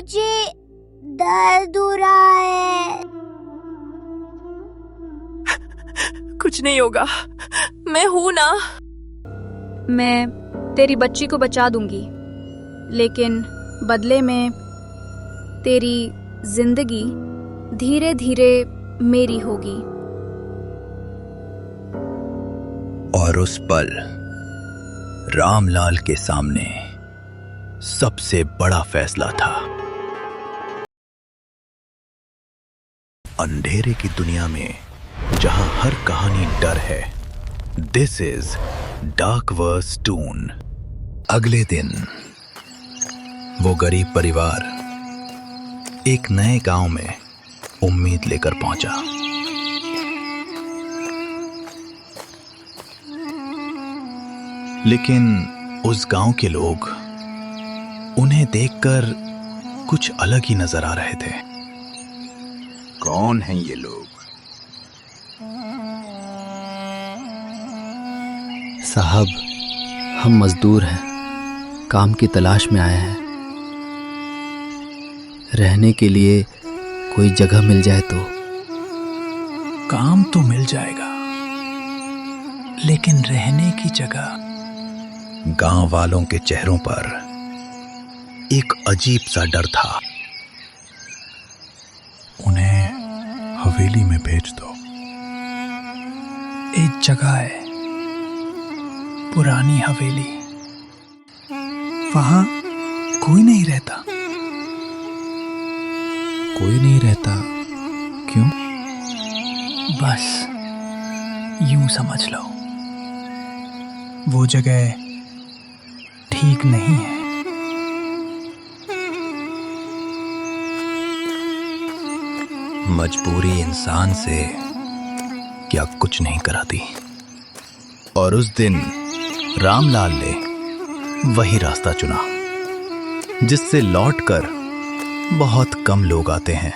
मुझे दर्द हो रहा है। कुछ नहीं होगा, मैं हूं ना। मैं तेरी बच्ची को बचा दूंगी, लेकिन बदले में तेरी जिंदगी धीरे धीरे मेरी होगी। और उस पल रामलाल के सामने सबसे बड़ा फैसला था। अंधेरे की दुनिया में जहां हर कहानी डर है, this is dark verse toon. अगले दिन वो गरीब परिवार एक नए गांव में उम्मीद लेकर पहुंचा। लेकिन उस गांव के लोग उन्हें देखकर कुछ अलग ही नजर आ रहे थे। कौन हैं ये लोग? साहब, हम मजदूर हैं, काम की तलाश में आए हैं। रहने के लिए कोई जगह मिल जाए तो। काम तो मिल जाएगा, लेकिन रहने की जगह। गांव वालों के चेहरों पर एक अजीब सा डर था। उन्हें हवेली में भेज दो। एक जगह है, पुरानी हवेली, वहां कोई नहीं रहता। कोई नहीं रहता? क्यों? बस यूं समझ लो, वो जगह ठीक नहीं है। मजबूरी इंसान से क्या कुछ नहीं कराती। और उस दिन रामलाल ने वही रास्ता चुना जिससे लौटकर बहुत कम लोग आते हैं।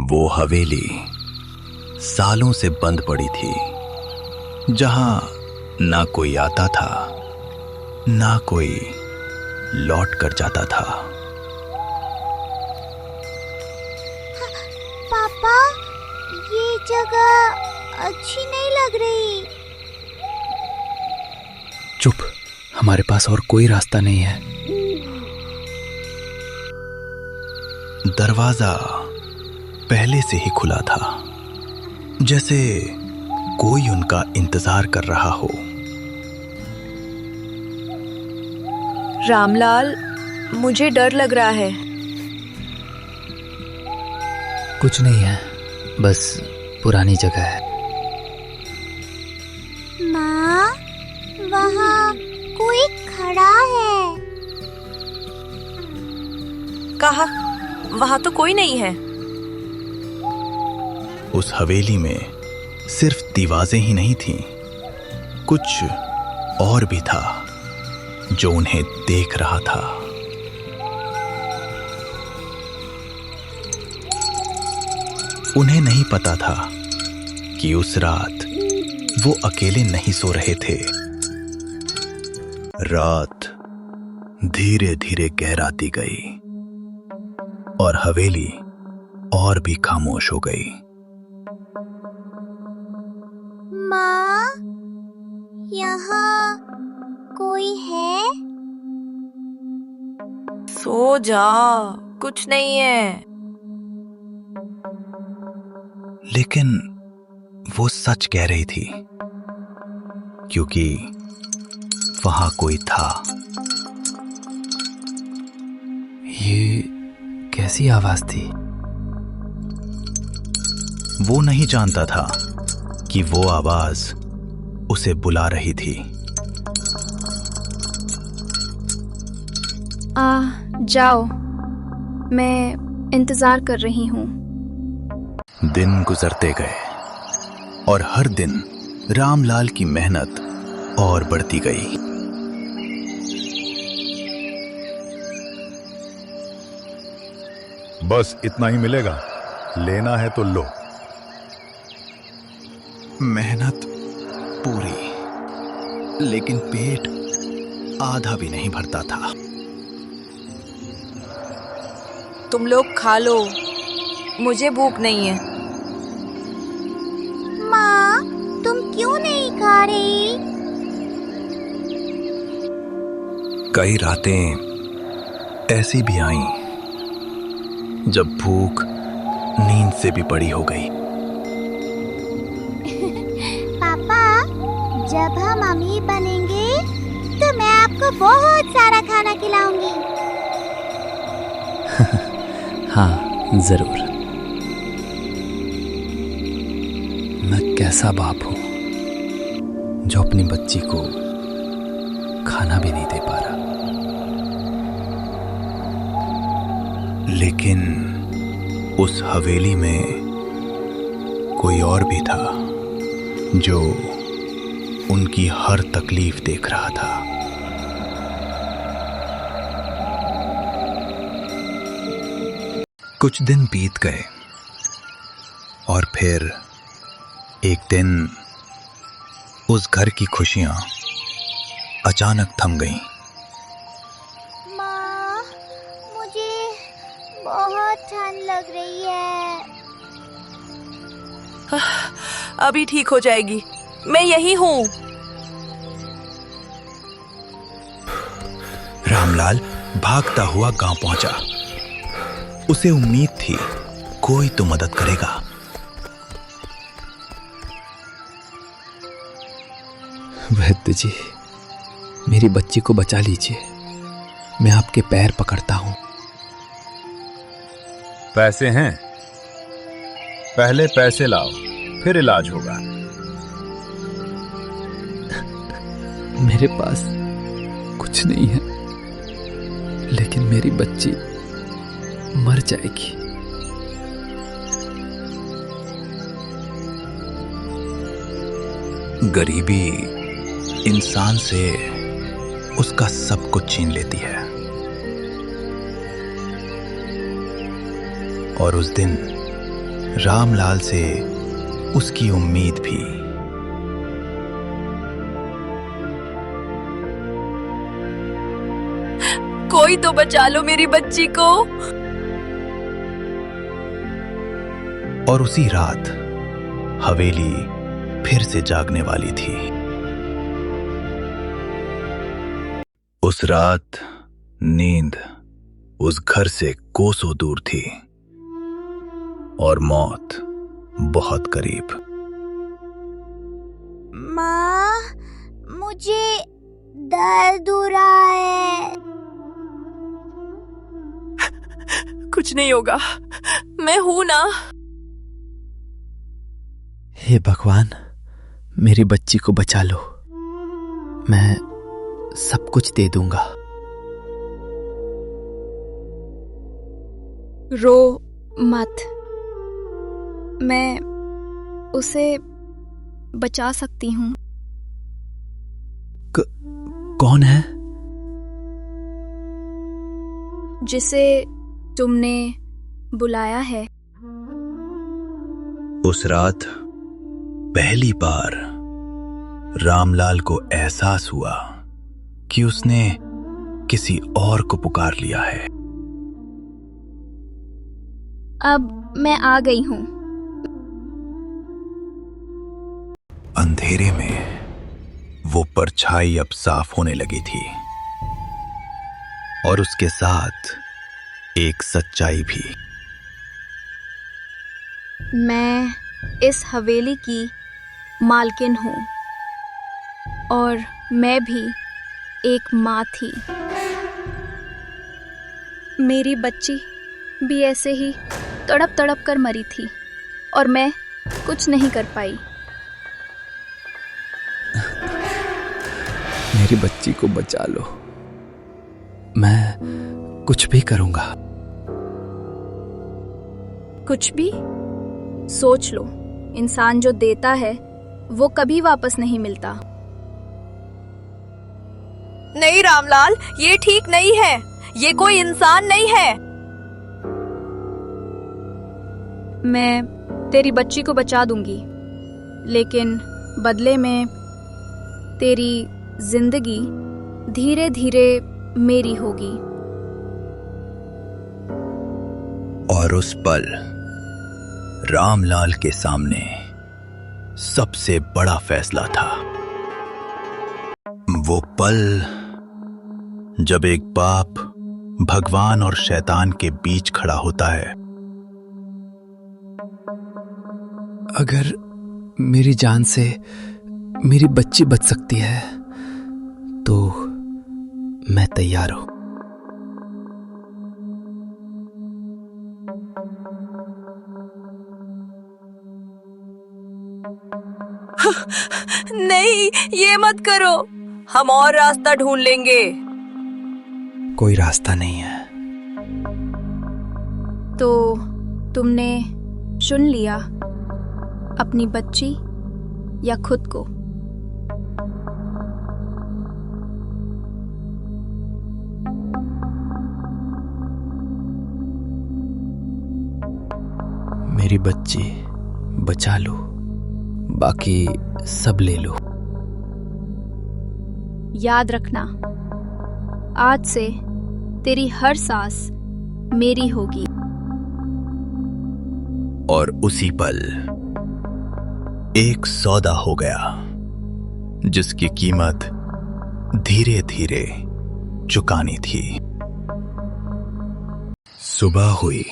वो हवेली सालों से बंद पड़ी थी, जहां ना कोई आता था, ना कोई लौट कर जाता था। पापा, ये जगह अच्छी नहीं लग रही। चुप, हमारे पास और कोई रास्ता नहीं है। दरवाजा पहले से ही खुला था, जैसे कोई उनका इंतजार कर रहा हो। रामलाल, मुझे डर लग रहा है। कुछ नहीं है, बस पुरानी जगह है। माँ, वहाँ कोई खड़ा है। कहा, वहां तो कोई नहीं है। उस हवेली में सिर्फ दीवारें ही नहीं थीं, कुछ और भी था जो उन्हें देख रहा था। उन्हें नहीं पता था कि उस रात वो अकेले नहीं सो रहे थे। रात धीरे धीरे गहराती गई और हवेली और भी खामोश हो गई। माँ, यहाँ कोई है? सो जा, कुछ नहीं है। लेकिन वो सच कह रही थी, क्योंकि वहां कोई था। ये कैसी आवाज थी? वो नहीं जानता था कि वो आवाज उसे बुला रही थी। जाओ, मैं इंतजार कर रही हूँ। दिन गुजरते गए और हर दिन रामलाल की मेहनत और बढ़ती गई। बस इतना ही मिलेगा, लेना है तो लो। मेहनत पूरी, लेकिन पेट आधा भी नहीं भरता था। तुम लोग खा लो, मुझे भूख नहीं है। माँ, तुम क्यों नहीं खा रही? कई रातें ऐसी भी आईं जब भूख नींद से भी बड़ी हो गई। पापा, जब हम अमीर बनेंगे तो मैं आपको बहुत सारा खाना खिलाऊंगी। हाँ, जरूर। मैं कैसा बाप हूं जो अपनी बच्ची को खाना भी नहीं दे पा रहा। लेकिन उस हवेली में कोई और भी था जो उनकी हर तकलीफ देख रहा था। कुछ दिन बीत गए और फिर एक दिन उस घर की खुशियां अचानक थम गईं। माँ, मुझे बहुत ठंड लग रही है। अभी ठीक हो जाएगी, मैं यहीं हूँ। रामलाल भागता हुआ गांव पहुंचा। उसे उम्मीद थी कोई तो मदद करेगा। वैद्य जी, मेरी बच्ची को बचा लीजिए। मैं आपके पैर पकड़ता हूं। पैसे हैं? पहले पैसे लाओ, फिर इलाज होगा। मेरे पास कुछ नहीं है, लेकिन मेरी बच्ची मर जाएगी। गरीबी इंसान से उसका सब कुछ छीन लेती है। और उस दिन रामलाल से उसकी उम्मीद भी। कोई तो बचा लो मेरी बच्ची को। और उसी रात हवेली फिर से जागने वाली थी। उस रात नींद उस घर से कोसों दूर थी और मौत बहुत करीब। माँ, मुझे दर्द हो रहा है। कुछ नहीं होगा, मैं हूं ना। हे भगवान, मेरी बच्ची को बचा लो। मैं सब कुछ दे दूंगा। रो मत, मैं उसे बचा सकती हूँ। कौन है? जिसे तुमने बुलाया है। उस रात पहली बार रामलाल को एहसास हुआ कि उसने किसी और को पुकार लिया है। अब मैं आ गई हूँ। अंधेरे में वो परछाई अब साफ होने लगी थी और उसके साथ एक सच्चाई भी। मैं इस हवेली की मालकिन हूँ और मैं भी एक माँ थी। मेरी बच्ची भी ऐसे ही तड़प तड़प कर मरी थी और मैं कुछ नहीं कर पाई। मेरी बच्ची को बचा लो। मैं कुछ भी करूंगा। कुछ भी? सोच लो, इंसान जो देता है वो कभी वापस नहीं मिलता। नहीं रामलाल, ये ठीक नहीं है। ये कोई इंसान नहीं है। मैं तेरी बच्ची को बचा दूंगी, लेकिन बदले में तेरी जिंदगी धीरे धीरे मेरी होगी। और उस पल रामलाल के सामने सबसे बड़ा फैसला था। वो पल जब एक बाप भगवान और शैतान के बीच खड़ा होता है। अगर मेरी जान से मेरी बच्ची बच सकती है तो मैं तैयार हूं। नहीं, ये मत करो। हम और रास्ता ढूंढ लेंगे। कोई रास्ता नहीं है। तो तुमने चुन लिया अपनी बच्ची या खुद को? मेरी बच्ची बचा लो, बाकी सब ले लो। याद रखना, आज से तेरी हर सांस मेरी होगी। और उसी पल एक सौदा हो गया जिसकी कीमत धीरे धीरे चुकानी थी। सुबह हुई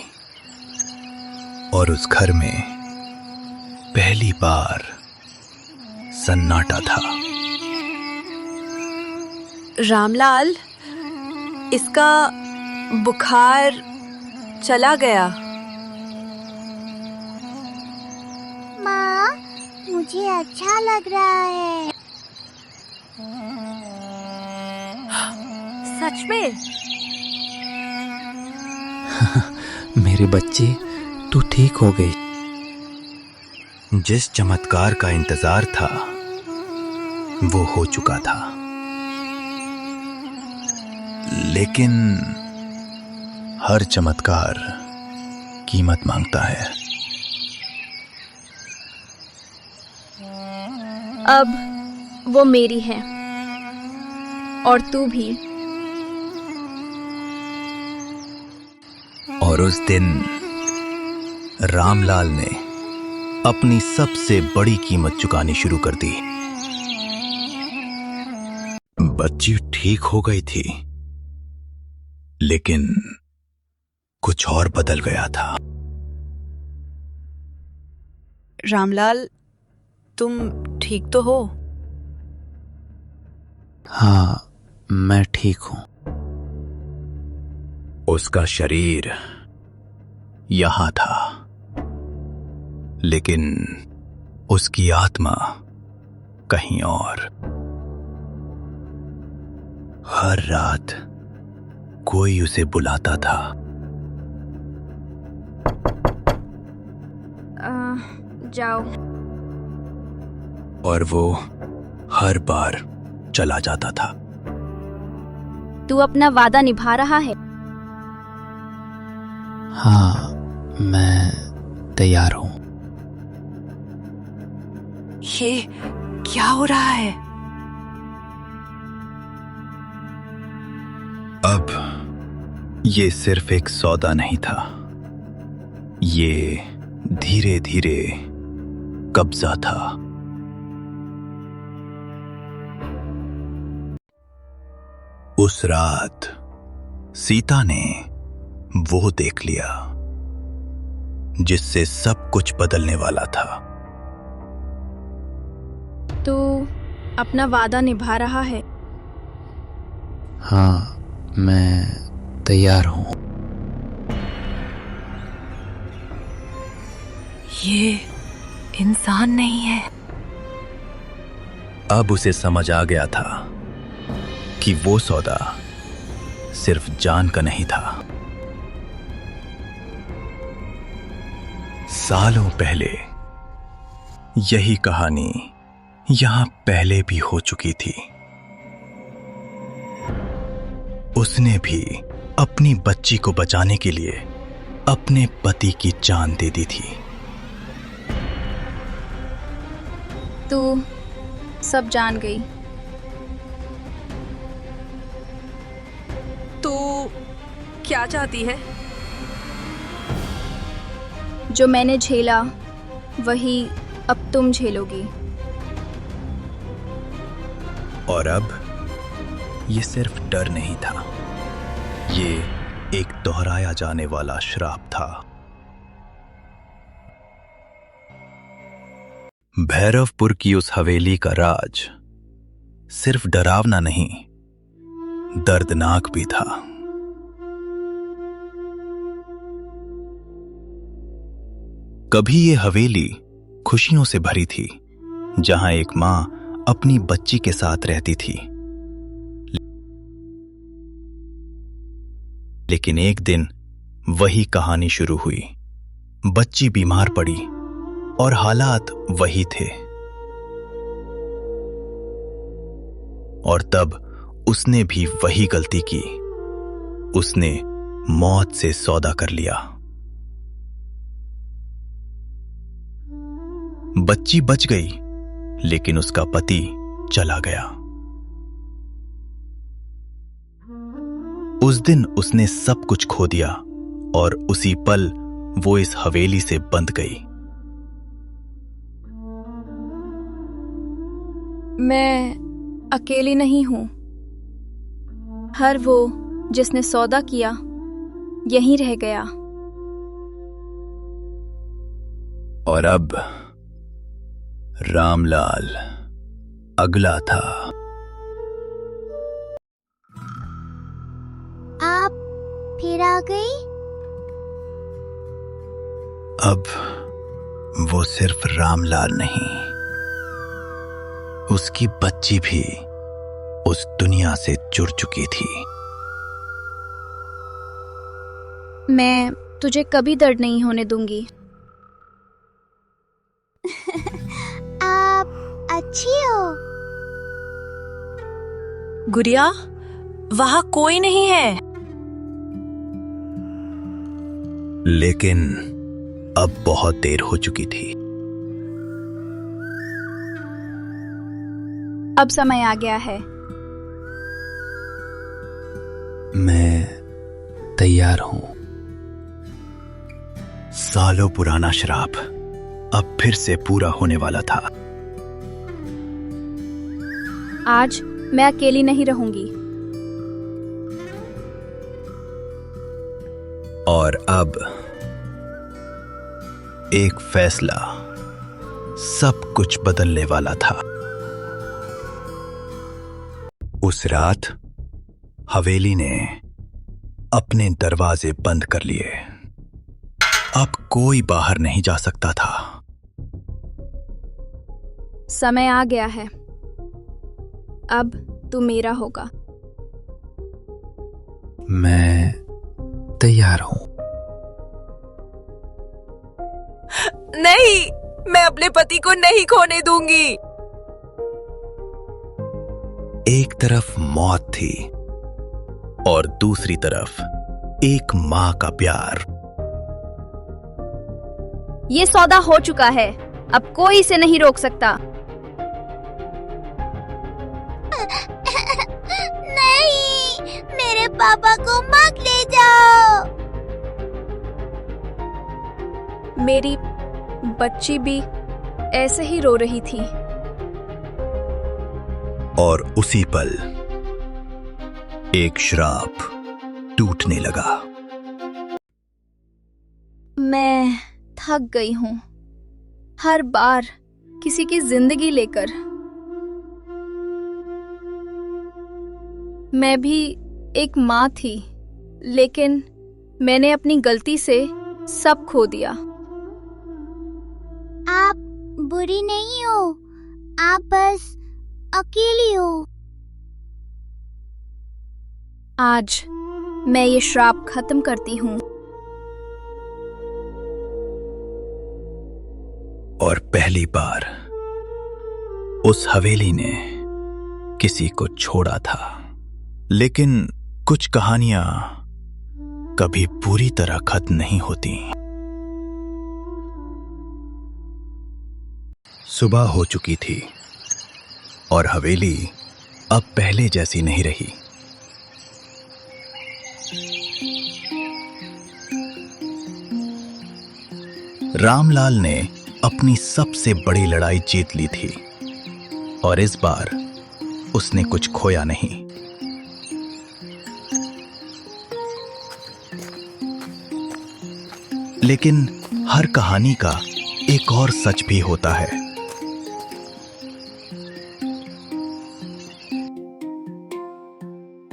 और उस घर में पहली बार सन्नाटा था। रामलाल, इसका बुखार चला गया। माँ, मुझे अच्छा लग रहा है। सच में? मेरी बच्ची, तू ठीक हो गई। जिस चमत्कार का इंतजार था वो हो चुका था, लेकिन हर चमत्कार कीमत मांगता है। अब वो मेरी है और तू भी। और उस दिन रामलाल ने अपनी सबसे बड़ी कीमत चुकानी शुरू कर दी। बच्ची ठीक हो गई थी, लेकिन कुछ और बदल गया था। रामलाल, तुम ठीक तो हो? हाँ, मैं ठीक हूं। उसका शरीर यहां था, लेकिन उसकी आत्मा कहीं और। हर रात कोई उसे बुलाता था। जाओ। और वो हर बार चला जाता था। तू अपना वादा निभा रहा है? हाँ, मैं तैयार हूं। ये क्या हो रहा है? अब ये सिर्फ एक सौदा नहीं था, ये धीरे धीरे कब्जा था। उस रात सीता ने वो देख लिया जिससे सब कुछ बदलने वाला था। तू अपना वादा निभा रहा है? हाँ, मैं तैयार हूं। ये इंसान नहीं है। अब उसे समझ आ गया था कि वो सौदा सिर्फ जान का नहीं था। सालों पहले यही कहानी यहां पहले भी हो चुकी थी। उसने भी अपनी बच्ची को बचाने के लिए अपने पति की जान दे दी थी। तू सब जान गई। तू क्या चाहती है? जो मैंने झेला वही अब तुम झेलोगी। और अब ये सिर्फ डर नहीं था, ये एक दोहराया जाने वाला श्राप था। भैरवपुर की उस हवेली का राज सिर्फ डरावना नहीं, दर्दनाक भी था। कभी ये हवेली खुशियों से भरी थी, जहां एक मां अपनी बच्ची के साथ रहती थी। लेकिन एक दिन वही कहानी शुरू हुई। बच्ची बीमार पड़ी और हालात वही थे। और तब उसने भी वही गलती की, उसने मौत से सौदा कर लिया। बच्ची बच गई, लेकिन उसका पति चला गया। उस दिन उसने सब कुछ खो दिया और उसी पल वो इस हवेली से बंद गई। मैं अकेली नहीं हूं। हर वो जिसने सौदा किया यहीं रह गया। और अब रामलाल अगला था। आप फिर आ गई? अब वो सिर्फ रामलाल नहीं, उसकी बच्ची भी उस दुनिया से जुड़ चुकी थी। मैं तुझे कभी दर्द नहीं होने दूंगी। आप अच्छी हो? गुड़िया, वहां कोई नहीं है। लेकिन अब बहुत देर हो चुकी थी। अब समय आ गया है। मैं तैयार हूं। सालों पुराना श्राप अब फिर से पूरा होने वाला था। आज मैं अकेली नहीं रहूंगी। और अब एक फैसला सब कुछ बदलने वाला था। उस रात हवेली ने अपने दरवाजे बंद कर लिए। अब कोई बाहर नहीं जा सकता था। समय आ गया है। अब तू मेरा होगा। मैं तैयार हूं। नहीं, मैं अपने पति को नहीं खोने दूंगी। एक तरफ मौत थी और दूसरी तरफ एक मां का प्यार। ये सौदा हो चुका है, अब कोई इसे नहीं रोक सकता। नहीं, मेरे पापा को मत ले जाओ। मेरी बच्ची भी ऐसे ही रो रही थी। और उसी पल एक श्राप टूटने लगा। मैं थक गई हूं, हर बार किसी की जिंदगी लेकर। मैं भी एक मां थी, लेकिन मैंने अपनी गलती से सब खो दिया। आप बुरी नहीं हो, आप बस अकेली हो। आज मैं ये श्राप खत्म करती हूँ। और पहली बार उस हवेली ने किसी को छोड़ा था। लेकिन कुछ कहानियां कभी पूरी तरह खत्म नहीं होती। सुबह हो चुकी थी और हवेली अब पहले जैसी नहीं रही। रामलाल ने अपनी सबसे बड़ी लड़ाई जीत ली थी और इस बार उसने कुछ खोया नहीं। लेकिन हर कहानी का एक और सच भी होता है।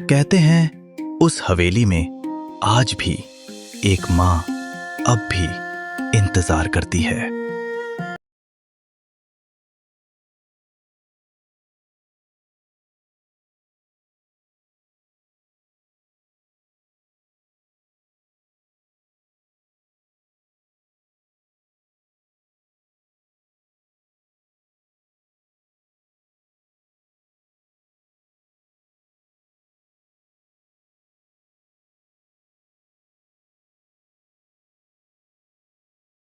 कहते हैं उस हवेली में आज भी एक मां अब भी इंतजार करती है।